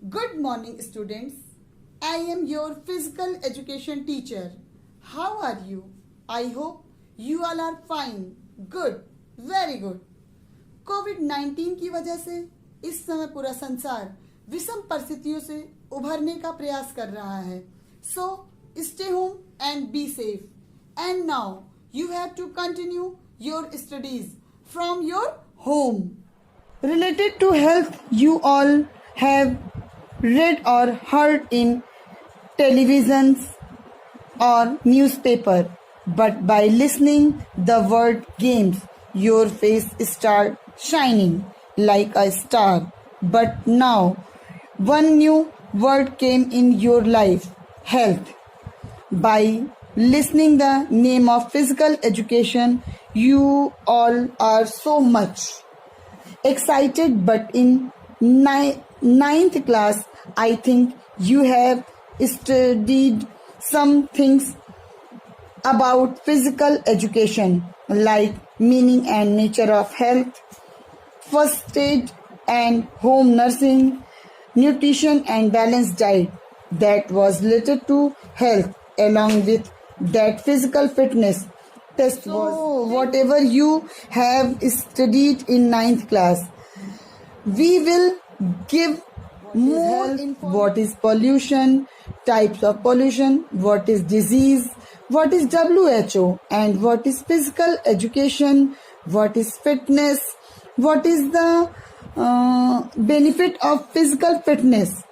Good morning, students. I am your physical education teacher. How are you? I hope you all are fine. Good. Very good. कोविड-19 की वजह से इस समय पूरा संसार विषम परिस्थितियों से उभरने का प्रयास कर रहा है. So, stay home and be safe. And now, you have to continue your studies from your home. Related to health, you all have read or heard in televisions or newspaper, but by listening the word games, your face start shining like a star. But now one new word came in your life: health. By listening the name of physical education, you all are so much excited, but in ninth class, I think you have studied some things about physical education, like meaning and nature of health, first aid and home nursing, nutrition and balanced diet. That was related to health. Along with that, physical fitness test was whatever you have studied in ninth class. We will give more info. What is pollution, types of pollution, what is disease, what is WHO, and what is physical education, what is fitness, what is the benefit of physical fitness.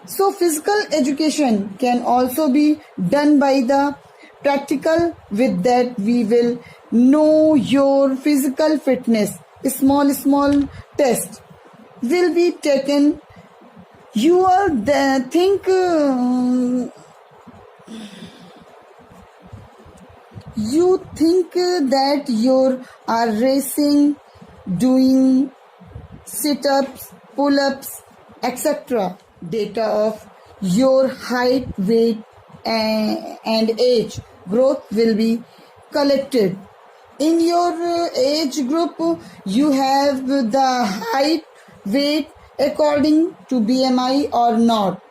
So physical education can also be done by the practical. With that, we will know your physical fitness. Small test will be taken. You all think that you are racing, doing sit-ups, pull-ups, etc. Data of your height, weight and age growth will be collected. In your age group, you have the height, weight according to BMI or not.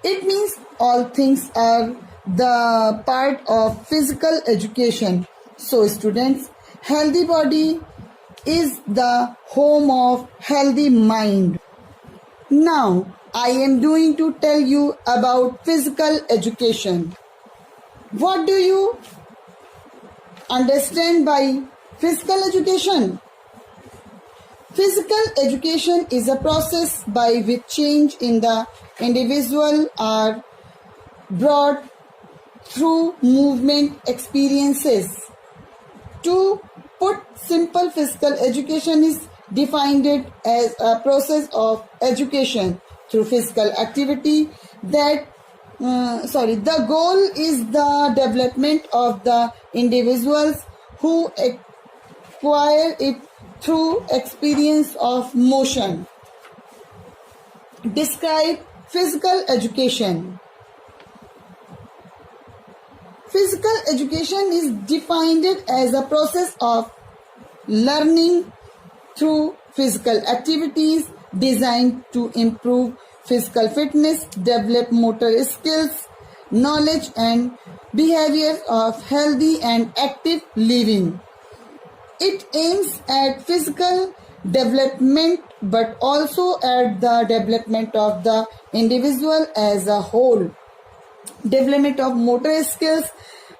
It means all things are the part of physical education. So students, healthy body is the home of healthy mind. Now, I am going to tell you about physical education. What do you understand by physical education? Physical education is a process by which change in the individual are brought through movement experiences. To put simple, physical education is defined as a process of education through physical activity the goal is the development of the individuals who acquire it through experience of motion. Describe physical education. Physical education is defined as a process of learning through physical activities designed to improve physical fitness, develop motor skills, knowledge and behavior of healthy and active living. It aims at physical development but also at the development of the individual as a whole. Development of motor skills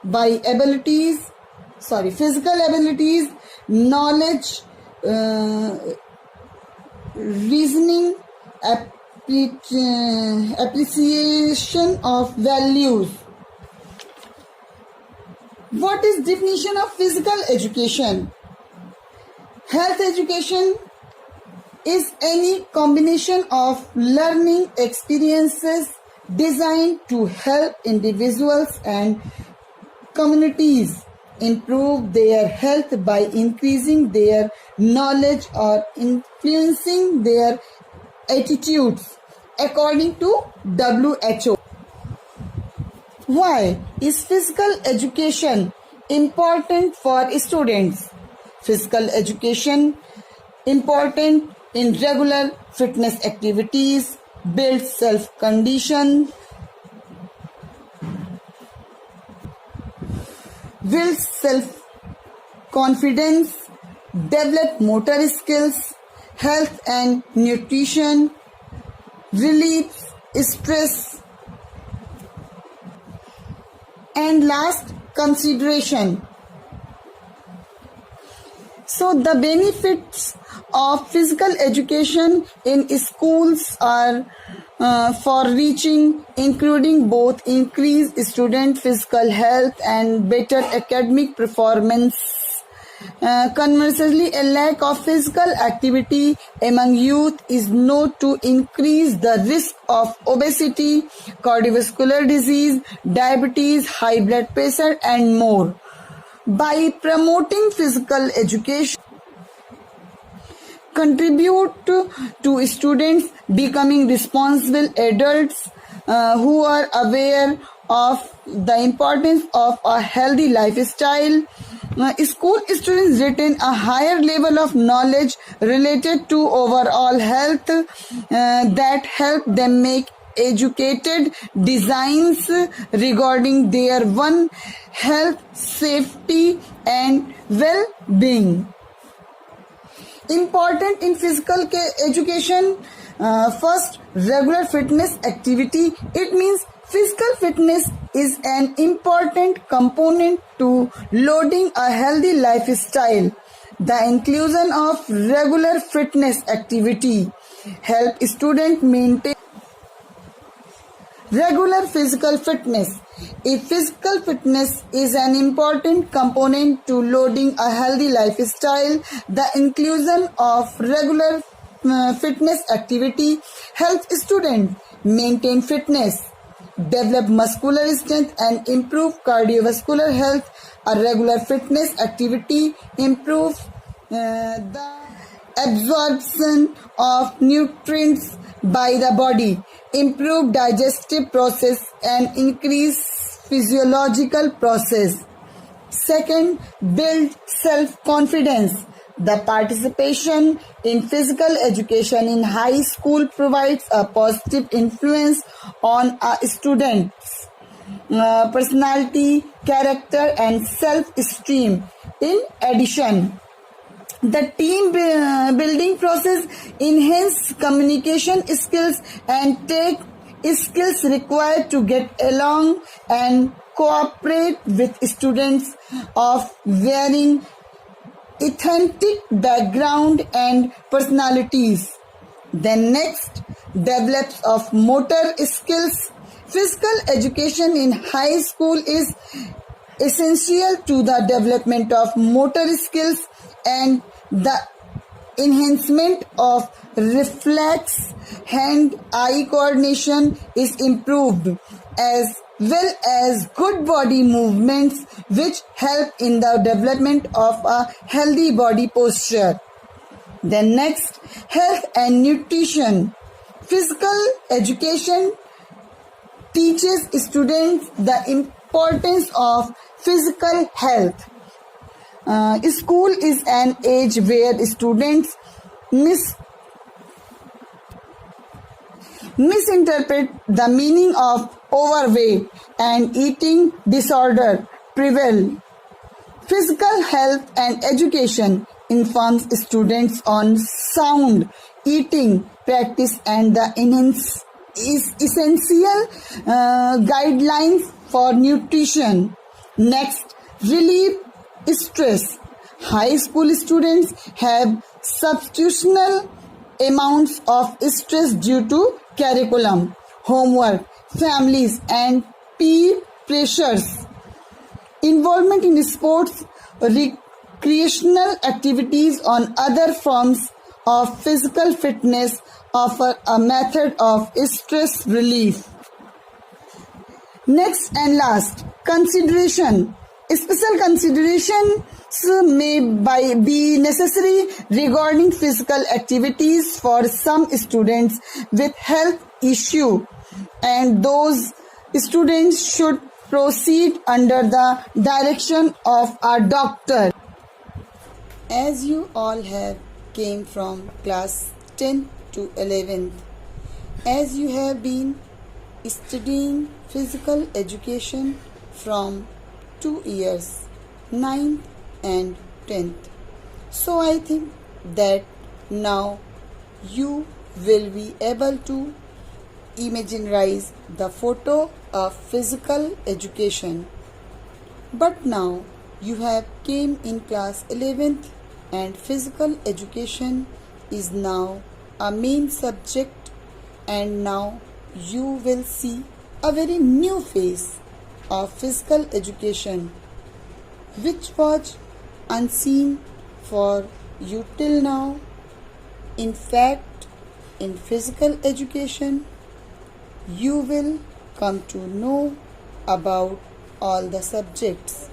by physical abilities, knowledge, reasoning, appreciation of values. What is definition of physical education? Health education is any combination of learning experiences designed to help individuals and communities improve their health by increasing their knowledge or influencing their attitudes, according to WHO. Why is physical education important for students? Physical education important in regular fitness activities, builds self-condition, builds self-confidence, develop motor skills, health and nutrition, relieves stress, and last, consideration. So the benefits of physical education in schools are for reaching, including both increased student physical health and better academic performance. Conversely, a lack of physical activity among youth is known to increase the risk of obesity, cardiovascular disease, diabetes, high blood pressure, and more. By promoting physical education, contribute to students becoming responsible adults who are aware of the importance of a healthy lifestyle. School students retain a higher level of knowledge related to overall health that help them make educated decisions regarding their own health, safety, and well-being. Important in physical education, first, regular fitness activity. It means physical fitness is an important component to loading a healthy lifestyle. The inclusion of regular fitness activity help students maintain regular physical fitness. If physical fitness is an important component to loading a healthy lifestyle, the inclusion of regular fitness activity helps students maintain fitness, develop muscular strength, and improve cardiovascular health. A regular fitness activity improves the absorption of nutrients by the body, improve digestive process, and increase physiological process. Second, build self-confidence. The participation in physical education in high school provides a positive influence on a student's personality, character, and self-esteem. In addition, the team building process enhances communication skills and tech skills required to get along and cooperate with students of varying ethnic background and personalities. Then next, develops of motor skills. Physical education in high school is essential to the development of motor skills and the enhancement of reflex hand-eye coordination is improved, as well as good body movements which help in the development of a healthy body posture. Then next, health and nutrition. Physical education teaches students the importance of physical health. School is an age where students misinterpret the meaning of overweight and eating disorder prevail. Physical health and education informs students on sound eating practice and the essential guidelines for nutrition. Next, relieve stress. High school students have substantial amounts of stress due to curriculum, homework, families, and peer pressures. Involvement in sports, recreational activities, on other forms of physical fitness offer a method of stress relief. Next and last, consideration. Special considerations may be necessary regarding physical activities for some students with health issue, and those students should proceed under the direction of a doctor. As you all have came from class 10th to 11th, as you have been studying physical education from 2 years, 9th and 10th. So I think that now you will be able to imaginize the photo of physical education. But now you have came in class 11th and physical education is now a main subject, and now you will see a very new phase of physical education which was unseen for you till now. In fact, in physical education, you will come to know about all the subjects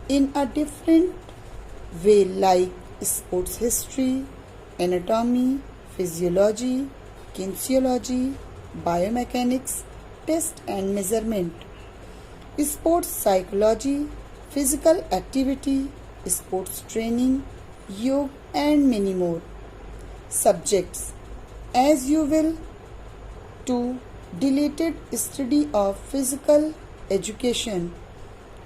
in a different way, like sports history, anatomy, physiology, kinesiology, biomechanics, test and measurement, sports psychology, physical activity, sports training, yoga and many more subjects. As you will to dilated study of physical education,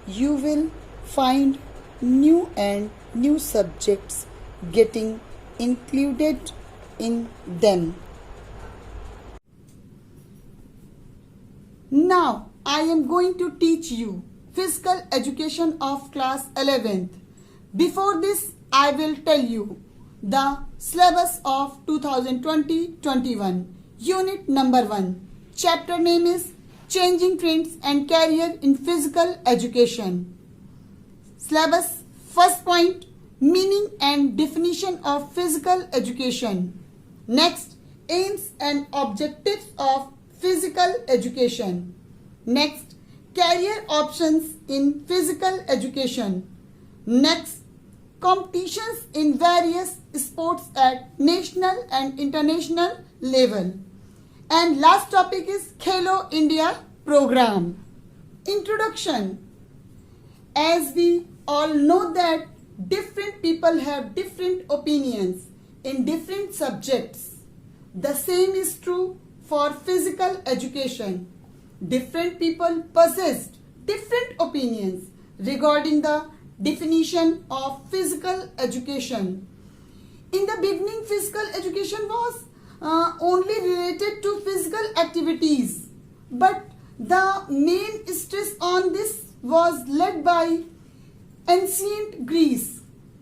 you will find new and new subjects getting included in them. Now I am going to teach you physical education of class 11th. Before this, I will tell you the syllabus of 2020-21. Unit number 1. Chapter name is Changing Trends and Career in Physical Education. Syllabus first point, meaning and definition of physical education. Next, aims and objectives of physical education. Next, career options in physical education. Next, competitions in various sports at national and international level. And last topic is Khelo India program. Introduction. As we all know that different people have different opinions in different subjects. The same is true for physical education. Different people possessed different opinions regarding the definition of physical education. In the beginning, physical education was only related to physical activities, but the main stress on this was led by ancient Greece.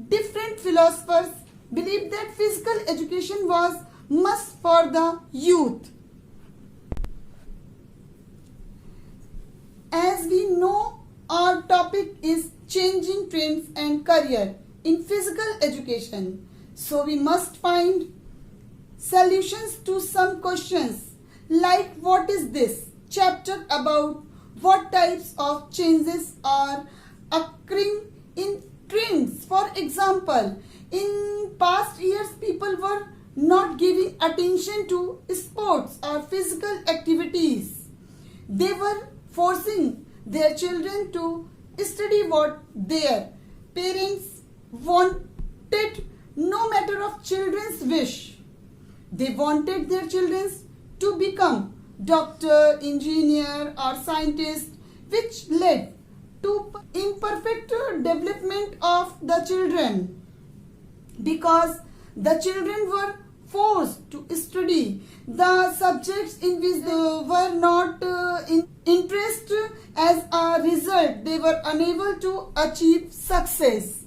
Different philosophers believed that physical education was must for the youth. As we know, our topic is changing trends and career in physical education. So we must find solutions to some questions like what is this chapter about, what types of changes are occurring in trends. For example, in past years people were not giving attention to sports or physical activities. They were forcing their children to study what their parents wanted, no matter of children's wish. They wanted their children to become doctor, engineer or scientist, which led to imperfect development of the children, because the children were forced to study the subjects in which they were not interested. As a result, they were unable to achieve success.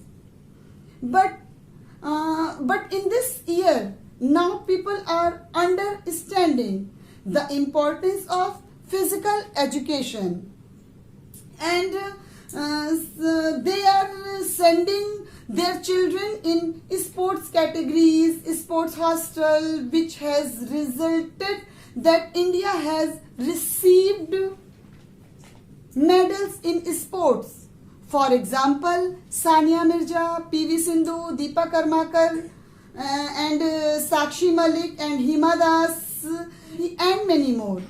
But in this year, now people are understanding the importance of physical education, and they are sending their children in sports categories, sports hostel, which has resulted that India has received medals in sports. For example, Sania Mirza, PV Sindhu, Deepa Karmakar, and Sakshi Malik and Hima Das and many more.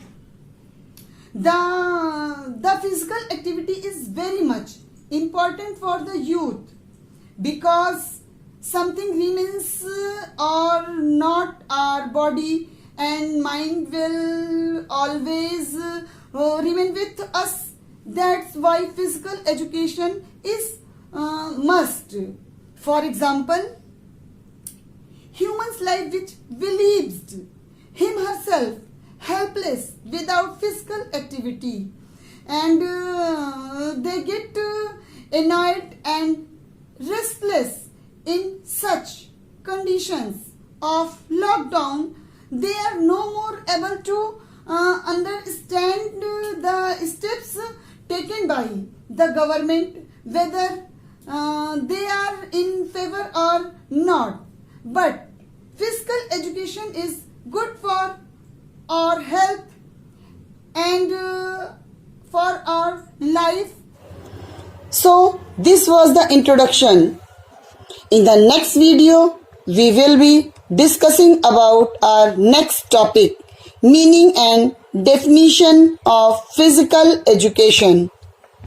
The physical activity is very much important for the youth, because something remains or not, our body and mind will always remain with us. That's why physical education is must. For example, human's life which believes him herself helpless without physical activity, and they get annoyed and restless in such conditions of lockdown. They are no more able to understand the steps taken by the government, whether they are in favor or not. But physical education is good for our health and for our life. So this was the introduction. In the next video, we will be discussing about our next topic, meaning and definition of physical education.